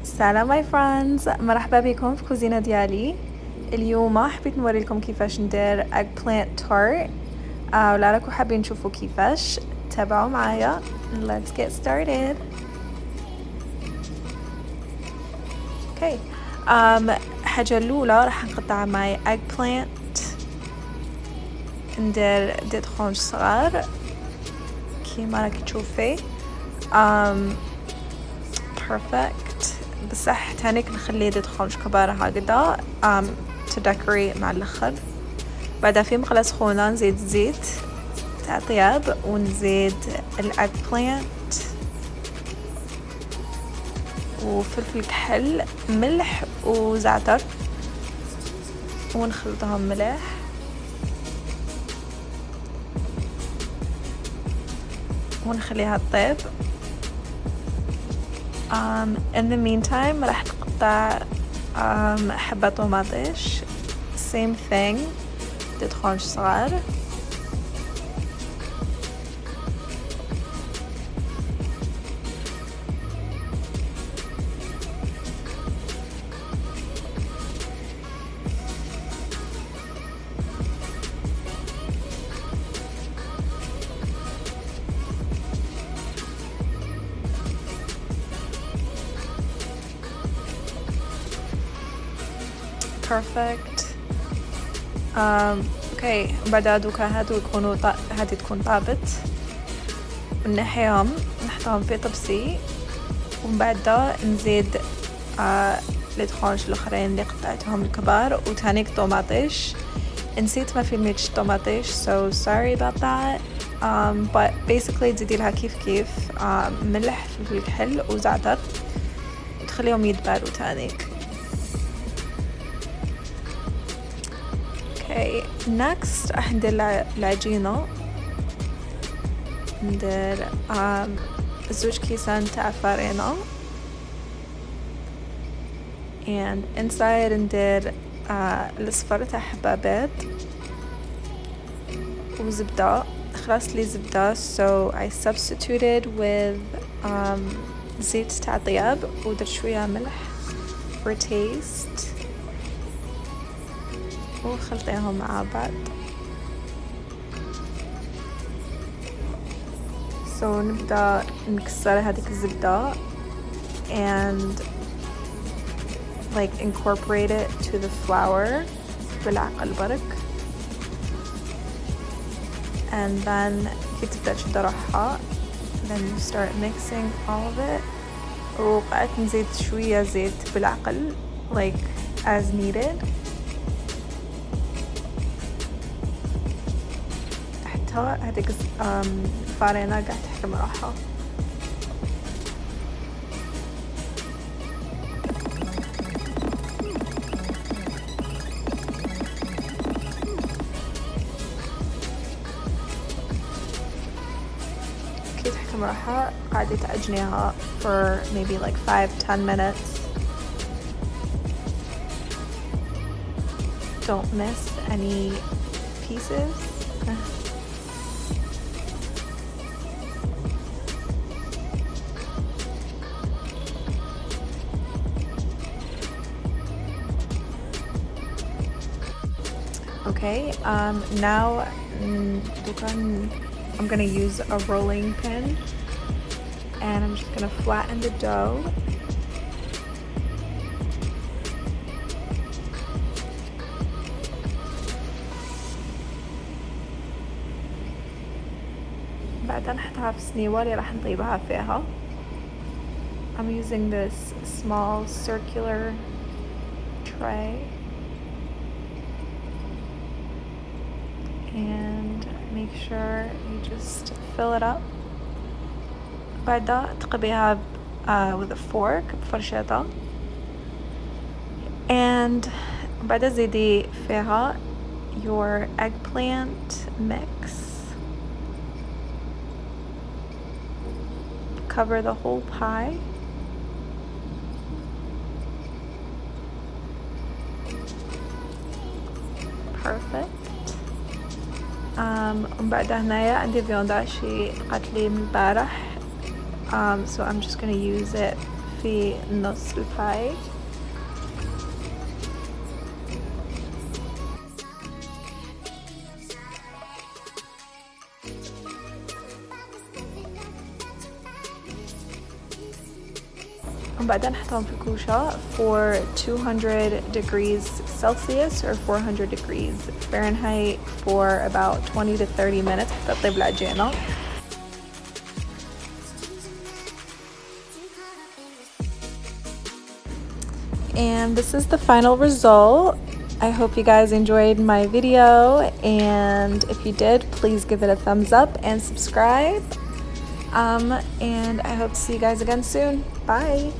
سلام ماي فريندز، مرحبا بكم في كوزينة ديالي. اليوم حبيت نوري لكم كيفاش ندير eggplant tart. ولا راكم حابين تشوفوا كيفاش تابعوا معايا. Let's get started. Okay. حاجة الأولى راح نقطع معي eggplant، ندير ديت خونج صغار كيما راكي تشوفي. perfect. بصح تانيك نخلي ديت خونج كبار هكذا to decorate مع الاخر. بعدها في مقلة سخونة نزيد زيت تاع طياب ونزيد الاج بلانت وفلفل كحل ملح وزعتر ونخلطهم مليح. ونخليها تطيب. in the meantime راح نقطع حبة طماطيش same thing تدخل صغار. perfect. اوكي بعد دوكا هادو يكونوا هادي تكون طابت ونحيهم نحطهم في طبسي. ومن بعد نزيد لي ترونش الاخرين اللي قطعتهم الكبار وتانيك طوماطيش. نسيت ما فيلميتش طوماطيش so sorry about that. but basically تزيدي لها كيف ملح فلفل كحل وزعتر وتخليهم يدبروا تانيك. Okay, next راح ندير العجينة. ندير زوج كيسان تاع فارينة and inside ندير الصفر تاع حبة بيض وزبدة. خلاص لي زبدة so I substituted with زيت تاع طياب ودرت شوية ملح for taste وخلطيهم مع بعض. so نبدأ نكسر هذيك الزبدة and like incorporate it to the flour بالعقل برك and then كي تبدأ تشد روحها then you start mixing all of it. وقعدت نزيد شوية زيت بالعقل like as needed. هذيك الفارينة قاعد تحكم روحها. كي تحكم روحها قاعدة تعجنيها for maybe like 5-10 minutes. Don't miss any pieces. Okay, now I'm gonna use a rolling pin and I'm just gonna flatten the dough. بعدين نحطها في السنيوة اللي راح نطيبها فيها. I'm using this small circular tray and make sure you just fill it up. بعدها تقبيها with a fork بفرشاطة and بعدها زيدي فيها your eggplant mix. Cover the whole pie. Perfect. ومن بعد هنايا عندي فيوندا شي قالت لي من البارح so I'm just gonna use it في نص الباي. وبعدين نحطهم في كوشة for 200 degrees Celsius or 400 degrees Fahrenheit for about 20 to 30 minutes حتى تطيب العجينة. And this is the final result. I hope you guys enjoyed my video, and if you did, please give it a thumbs up and subscribe. And I hope to see you guys again soon. Bye!